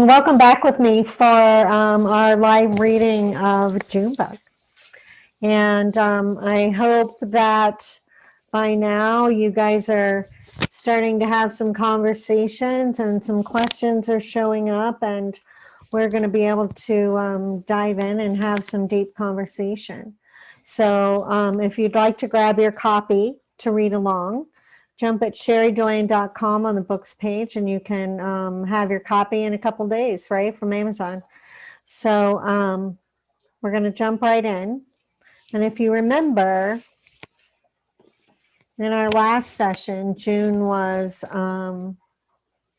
welcome back with me for our live reading of Junebug. And I hope that by now you guys are starting to have some conversations and some questions are showing up, and we're going to be able to dive in and have some deep conversation. So if you'd like to grab your copy to read along, jump at CherieDoyen.com on the books page, and you can have your copy in a couple days, right, from Amazon. So we're going to jump right in. And if you remember, in our last session, June was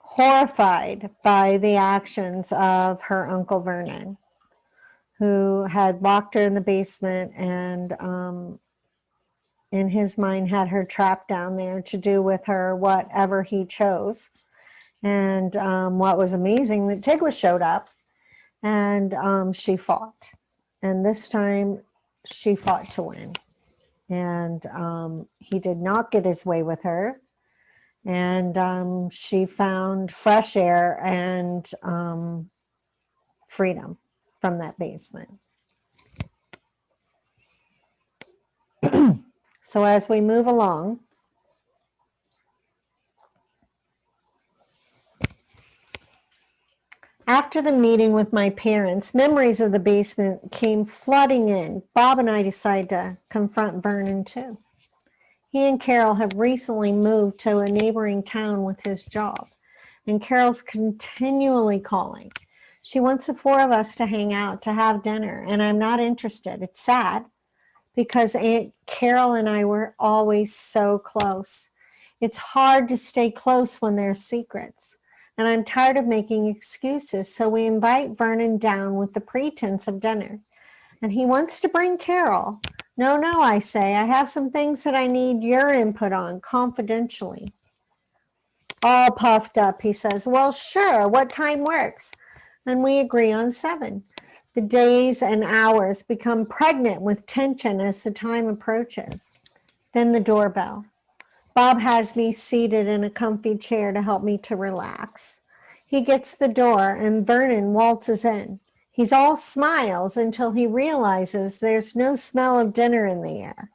horrified by the actions of her Uncle Vernon, who had locked her in the basement and in his mind had her trapped down there to do with her whatever he chose. And what was amazing, that Tigwa showed up and she fought. And this time she fought to win. And he did not get his way with her. And she found fresh air and freedom from that basement. So as we move along, after the meeting with my parents, memories of the basement came flooding in. Bob and I decided to confront Vernon too. He and Carol have recently moved to a neighboring town with his job, and Carol's continually calling. She wants the four of us to hang out, to have dinner, and I'm not interested. It's sad because Aunt Carol and I were always so close. It's hard to stay close when there's secrets. And I'm tired of making excuses, so we invite Vernon down with the pretense of dinner. And he wants to bring Carol. No, I say, I have some things that I need your input on, confidentially. All puffed up, he says, well, sure, what time works? And we agree on 7. The days and hours become pregnant with tension as the time approaches. Then the doorbell. Bob has me seated in a comfy chair to help me to relax. He gets the door and Vernon waltzes in. He's all smiles until he realizes there's no smell of dinner in the air.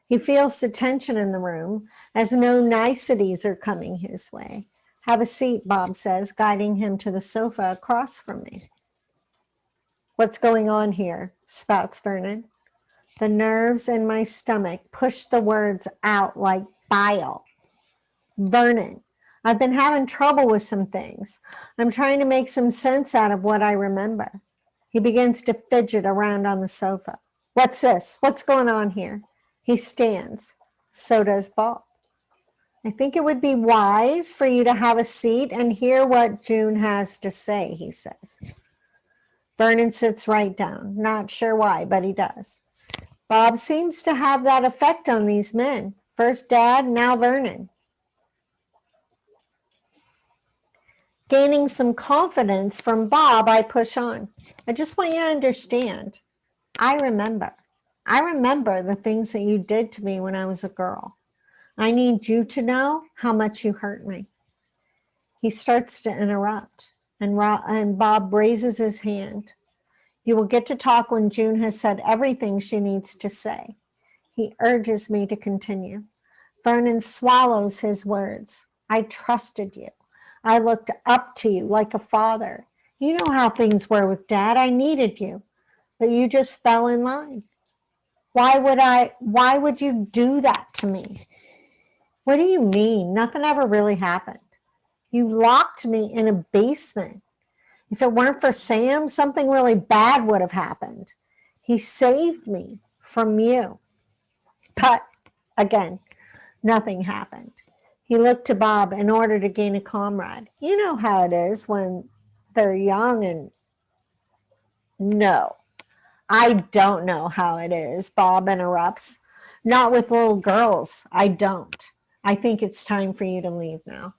He feels the tension in the room as no niceties are coming his way. Have a seat, Bob says, guiding him to the sofa across from me. What's going on here? Spouts Vernon. The nerves in my stomach push the words out like bile. Vernon, I've been having trouble with some things. I'm trying to make some sense out of what I remember. He begins to fidget around on the sofa. What's this? What's going on here? He stands. So does Bob. I think it would be wise for you to have a seat and hear what June has to say, he says. Vernon sits right down. Not sure why, but he does. Bob seems to have that effect on these men. First Dad, now Vernon. Gaining some confidence from Bob, I push on. I just want you to understand. I remember the things that you did to me when I was a girl. I need you to know how much you hurt me. He starts to interrupt, and Bob raises his hand. You will get to talk when June has said everything she needs to say. He urges me to continue. Vernon swallows his words. I trusted you. I looked up to you like a father. You know how things were with Dad. I needed you, but you just fell in line. Why would you do that to me? What do you mean? Nothing ever really happened. You locked me in a basement. If it weren't for Sam, something really bad would have happened. He saved me from you. But again, nothing happened. He looked to Bob in order to gain a comrade. You know how it is when they're young and... No, I don't know how it is, Bob interrupts. Not with little girls. I don't. I think it's time for you to leave now.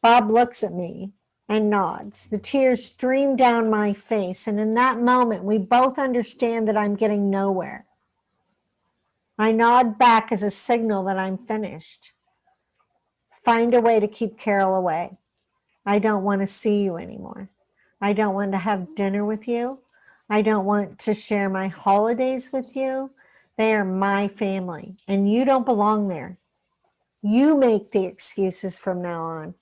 Bob looks at me and nods. The tears stream down my face, and in that moment, we both understand that I'm getting nowhere. I nod back as a signal that I'm finished. Find a way to keep Carol away. I don't want to see you anymore. I don't want to have dinner with you. I don't want to share my holidays with you. They are my family, and you don't belong there. You make the excuses from now on,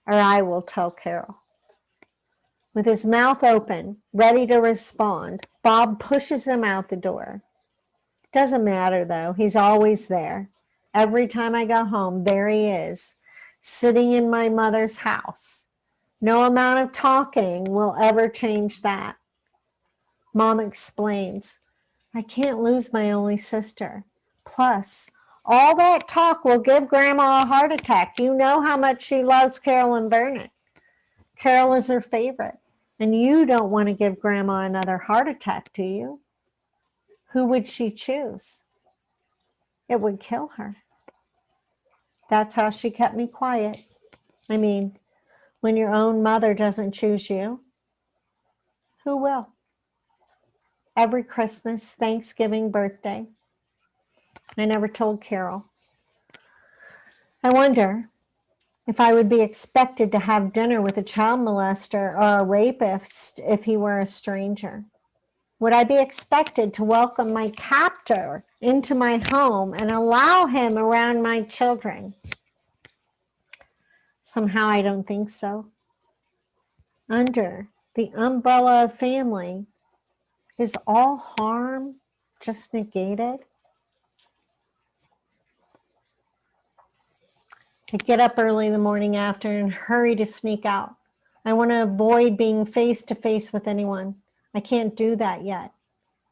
or I will tell Carol. With his mouth open, ready to respond, Bob pushes him out the door. Doesn't matter, though. He's always there. Every time I go home, there he is, sitting in my mother's house. No amount of talking will ever change that. Mom explains, I can't lose my only sister. Plus, all that talk will give Grandma a heart attack. You know how much she loves Carol and Vernon. Carol is her favorite, and you don't want to give Grandma another heart attack, do you? Who would she choose? It would kill her. That's how she kept me quiet. I mean, when your own mother doesn't choose you, who will? Every Christmas, Thanksgiving, birthday, I never told Carol. I wonder if I would be expected to have dinner with a child molester or a rapist if he were a stranger. Would I be expected to welcome my captor into my home and allow him around my children? Somehow I don't think so. Under the umbrella of family, is all harm just negated? I get up early the morning after and hurry to sneak out. I want to avoid being face to face with anyone. I can't do that yet.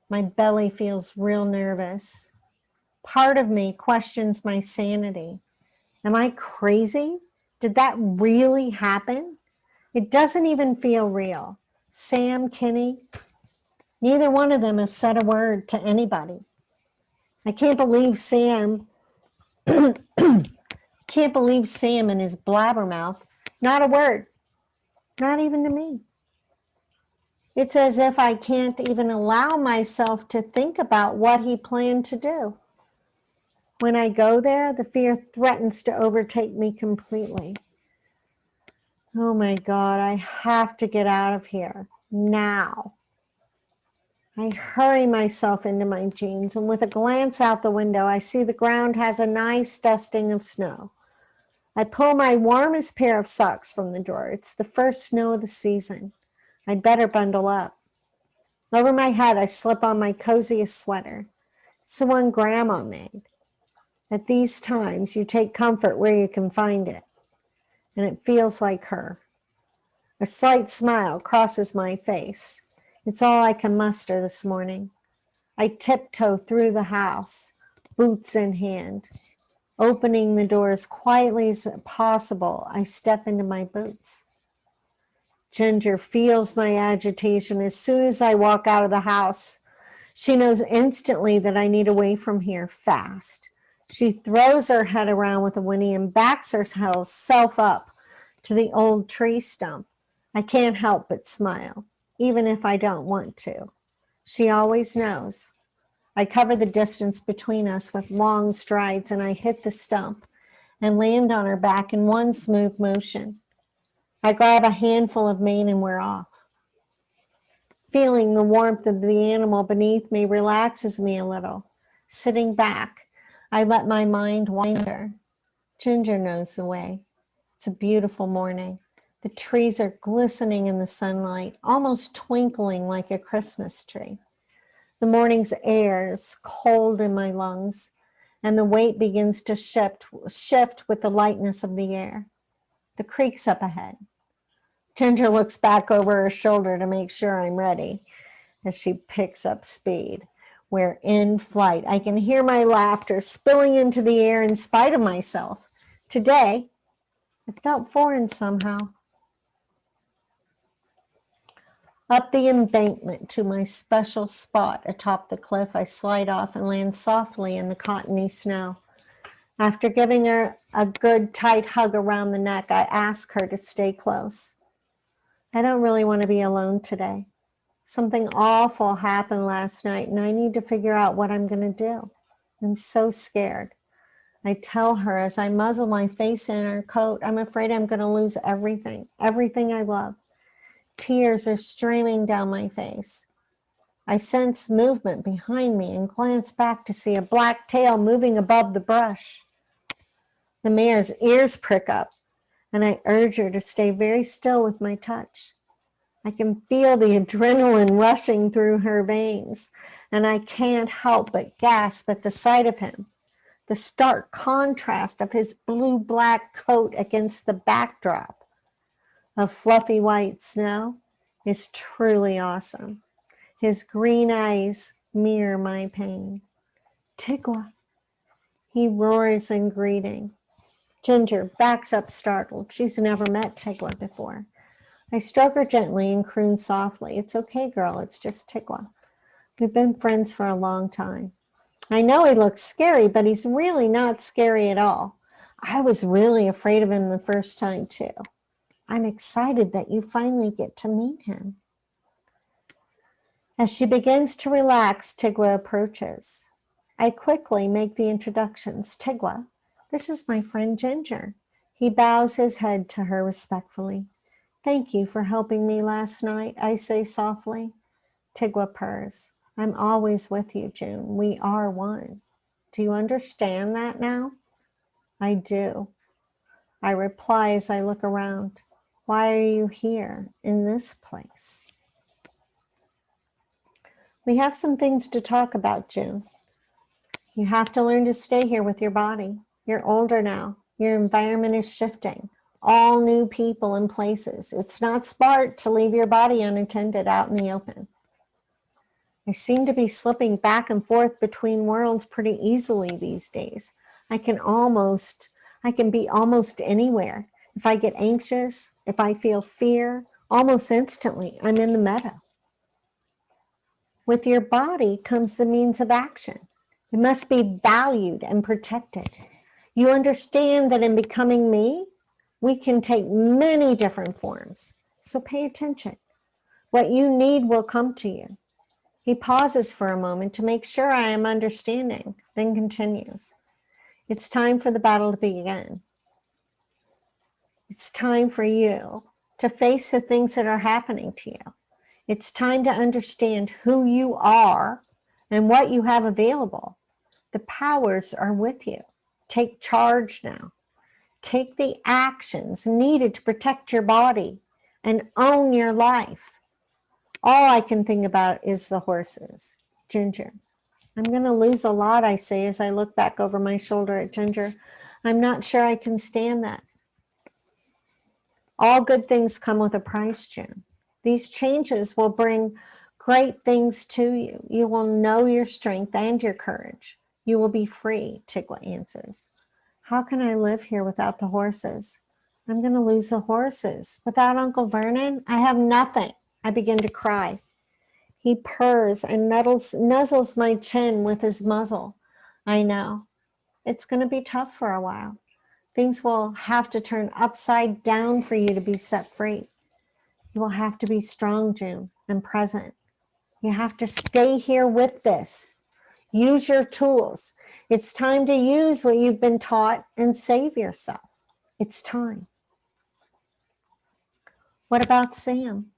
My belly feels real nervous. Part of me questions my sanity. Am I crazy? Did that really happen? It doesn't even feel real. Sam, Kenny, neither one of them have said a word to anybody. I can't believe Sam in his blabbermouth. Not a word. Not even to me. It's as if I can't even allow myself to think about what he planned to do. When I go there, the fear threatens to overtake me completely. Oh my God, I have to get out of here now. I hurry myself into my jeans, and with a glance out the window, I see the ground has a nice dusting of snow. I pull my warmest pair of socks from the drawer. It's the first snow of the season. I'd better bundle up. Over my head, I slip on my coziest sweater. It's the one Grandma made. At these times, you take comfort where you can find it, and it feels like her. A slight smile crosses my face. It's all I can muster this morning. I tiptoe through the house, boots in hand. Opening the door as quietly as possible, I step into my boots. Ginger feels my agitation as soon as I walk out of the house. She knows instantly that I need away from here fast. She throws her head around with a whinny and backs herself up to the old tree stump. I can't help but smile, even if I don't want to. She always knows. I cover the distance between us with long strides, and I hit the stump and land on her back in one smooth motion. I grab a handful of mane and we're off. Feeling the warmth of the animal beneath me relaxes me a little. Sitting back, I let my mind wander. Ginger knows the way. It's a beautiful morning. The trees are glistening in the sunlight, almost twinkling like a Christmas tree. The morning's air is cold in my lungs, and the weight begins to shift with the lightness of the air. The creek's up ahead. Ginger looks back over her shoulder to make sure I'm ready as she picks up speed. We're in flight. I can hear my laughter spilling into the air in spite of myself. Today, it felt foreign somehow. Up the embankment to my special spot atop the cliff, I slide off and land softly in the cottony snow. After giving her a good tight hug around the neck, I ask her to stay close. I don't really want to be alone today. Something awful happened last night, and I need to figure out what I'm going to do. I'm so scared. I tell her as I muzzle my face in her coat, I'm afraid I'm going to lose everything I love. Tears are streaming down my face. I sense movement behind me and glance back to see a black tail moving above the brush. The mare's ears prick up, and I urge her to stay very still with my touch. I can feel the adrenaline rushing through her veins, and I can't help but gasp at the sight of him. The stark contrast of his blue-black coat against the backdrop of fluffy white snow is truly awesome. His green eyes mirror my pain. Tigwa, he roars in greeting. Ginger backs up startled. She's never met Tigwa before. I stroke her gently and croon softly. It's okay, girl. It's just Tigwa. We've been friends for a long time. I know he looks scary, but he's really not scary at all. I was really afraid of him the first time, too. I'm excited that you finally get to meet him. As she begins to relax, Tigwa approaches. I quickly make the introductions. Tigwa, this is my friend Ginger. He bows his head to her respectfully. Thank you for helping me last night, I say softly. Tigwa purrs. I'm always with you, June. We are one. Do you understand that now? I do. I reply as I look around. Why are you here in this place? We have some things to talk about, June. You have to learn to stay here with your body. You're older now. Your environment is shifting. All new people and places. It's not smart to leave your body unattended out in the open. I seem to be slipping back and forth between worlds pretty easily these days. I can be almost anywhere. If I get anxious, if I feel fear, almost instantly, I'm in the meta. With your body comes the means of action. It must be valued and protected. You understand that in becoming me, we can take many different forms. So pay attention. What you need will come to you. He pauses for a moment to make sure I am understanding, then continues. It's time for the battle to begin. It's time for you to face the things that are happening to you. It's time to understand who you are and what you have available. The powers are with you. Take charge now. Take the actions needed to protect your body and own your life. All I can think about is the horses. Ginger. I'm going to lose a lot, I say as I look back over my shoulder at Ginger. I'm not sure I can stand that. All good things come with a price, June. These changes will bring great things to you. You will know your strength and your courage. You will be free, Tigwa answers. How can I live here without the horses? I'm going to lose the horses. Without Uncle Vernon, I have nothing. I begin to cry. He purrs and nuzzles my chin with his muzzle. I know. It's going to be tough for a while. Things will have to turn upside down for you to be set free. You will have to be strong, June, and present. You have to stay here with this. Use your tools. It's time to use what you've been taught and save yourself. It's time. What about Sam?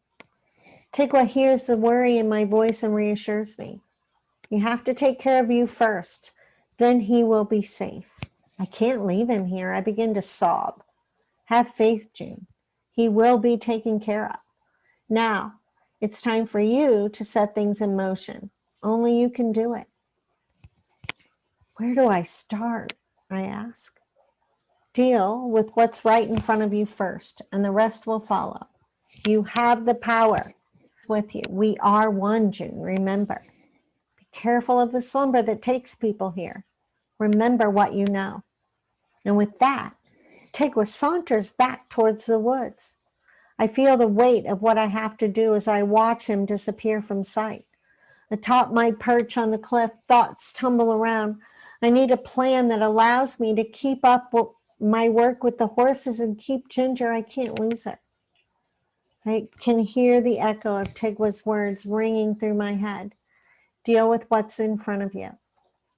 Tigwa hears the worry in my voice and reassures me. You have to take care of you first. Then he will be safe. I can't leave him here. I begin to sob. Have faith, June. He will be taken care of. Now, it's time for you to set things in motion. Only you can do it. Where do I start? I ask. Deal with what's right in front of you first, and the rest will follow. You have the power with you. We are one, June, remember. Be careful of the slumber that takes people here. Remember what you know. And with that, Tigwa saunters back towards the woods. I feel the weight of what I have to do as I watch him disappear from sight. Atop my perch on the cliff, thoughts tumble around. I need a plan that allows me to keep up with my work with the horses and keep Ginger. I can't lose her. I can hear the echo of Tigwa's words ringing through my head. Deal with what's in front of you.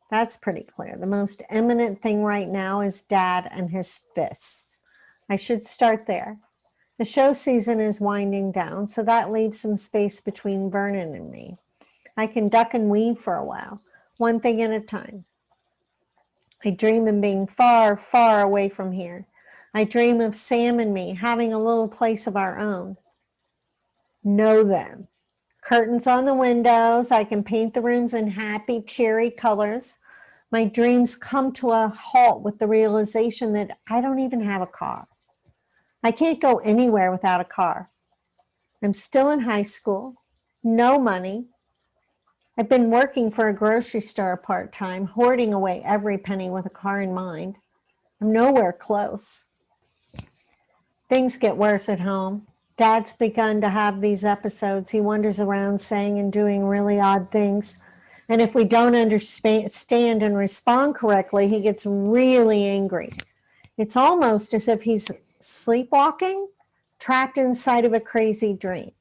That's pretty clear. The most imminent thing right now is Dad and his fists. I should start there. The show season is winding down, so that leaves some space between Vernon and me. I can duck and weave for a while, one thing at a time. I dream of being far, far away from here. I dream of Sam and me having a little place of our own. Know them. Curtains on the windows. I can paint the rooms in happy, cheery colors. My dreams come to a halt with the realization that I don't even have a car. I can't go anywhere without a car. I'm still in high school, no money. I've been working for a grocery store part-time, hoarding away every penny with a car in mind. I'm nowhere close. Things get worse at home. Dad's begun to have these episodes. He wanders around saying and doing really odd things. And if we don't understand and respond correctly, he gets really angry. It's almost as if he's sleepwalking, trapped inside of a crazy dream.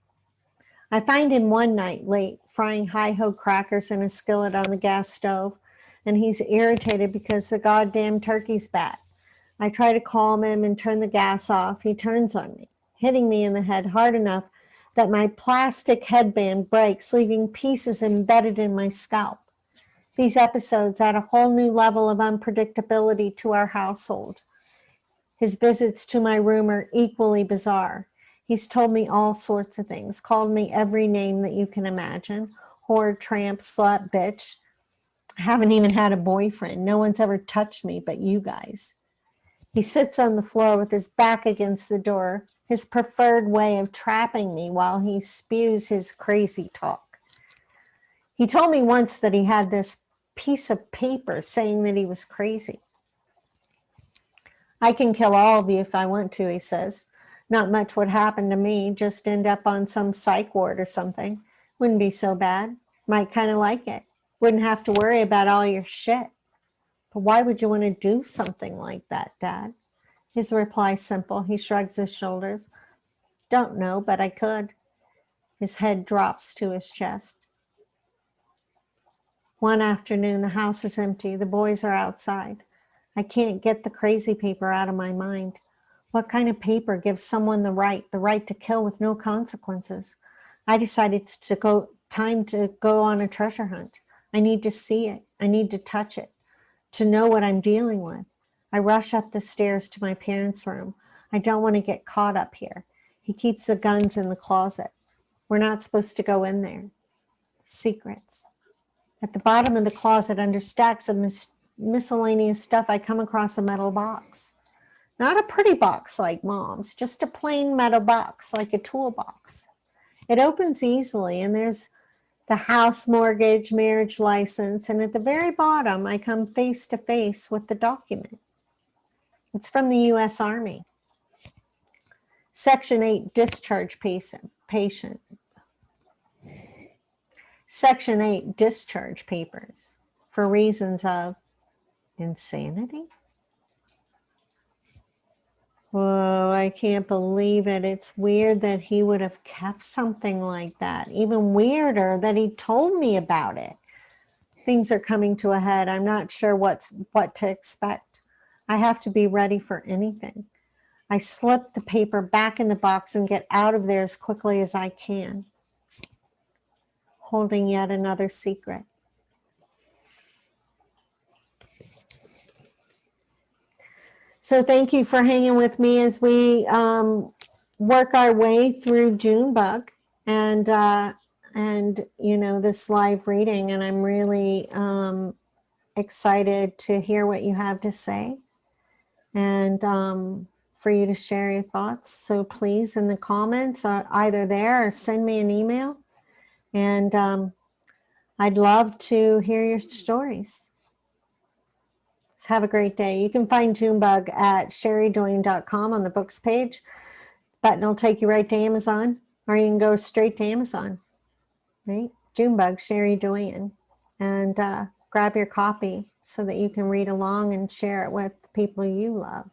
I find him one night late, frying hi-ho crackers in a skillet on the gas stove, and he's irritated because the goddamn turkey's bad. I try to calm him and turn the gas off. He turns on me, hitting me in the head hard enough that my plastic headband breaks, leaving pieces embedded in my scalp. These episodes add a whole new level of unpredictability to our household. His visits to my room are equally bizarre. He's told me all sorts of things, called me every name that you can imagine. Whore, tramp, slut, bitch. I haven't even had a boyfriend. No one's ever touched me but you guys. He sits on the floor with his back against the door, his preferred way of trapping me while he spews his crazy talk. He told me once that he had this piece of paper saying that he was crazy. I can kill all of you if I want to, he says. Not much would happen to me, just end up on some psych ward or something. Wouldn't be so bad. Might kind of like it. Wouldn't have to worry about all your shit. But why would you want to do something like that, Dad? His reply is simple. He shrugs his shoulders. Don't know, but I could. His head drops to his chest. One afternoon, the house is empty. The boys are outside. I can't get the crazy paper out of my mind. What kind of paper gives someone the right to kill with no consequences? I decided time to go on a treasure hunt. I need to see it. I need to touch it, to know what I'm dealing with. I rush up the stairs to my parents' room. I don't want to get caught up here. He keeps the guns in the closet. We're not supposed to go in there. Secrets. At the bottom of the closet, under stacks of miscellaneous stuff, I come across a metal box. Not a pretty box like Mom's, just a plain metal box like a toolbox. It opens easily, and there's the house mortgage, marriage license, and at the very bottom, I come face to face with the document. It's from the U.S. Army. Section 8, discharge patient. Section 8, discharge papers for reasons of insanity. Whoa, I can't believe it. It's weird that he would have kept something like that. Even weirder that he told me about it. Things are coming to a head. I'm not sure what to expect. I have to be ready for anything. I slip the paper back in the box and get out of there as quickly as I can, holding yet another secret. So thank you for hanging with me as we work our way through Junebug and this live reading. And I'm really excited to hear what you have to say and for you to share your thoughts. So please, in the comments, either there or send me an email. And I'd love to hear your stories. So have a great day. You can find Junebug at CherieDoyen.com on the books page. Button will take you right to Amazon, or you can go straight to Amazon, right? Junebug, Cherie Doyen, and grab your copy so that you can read along and share it with the people you love.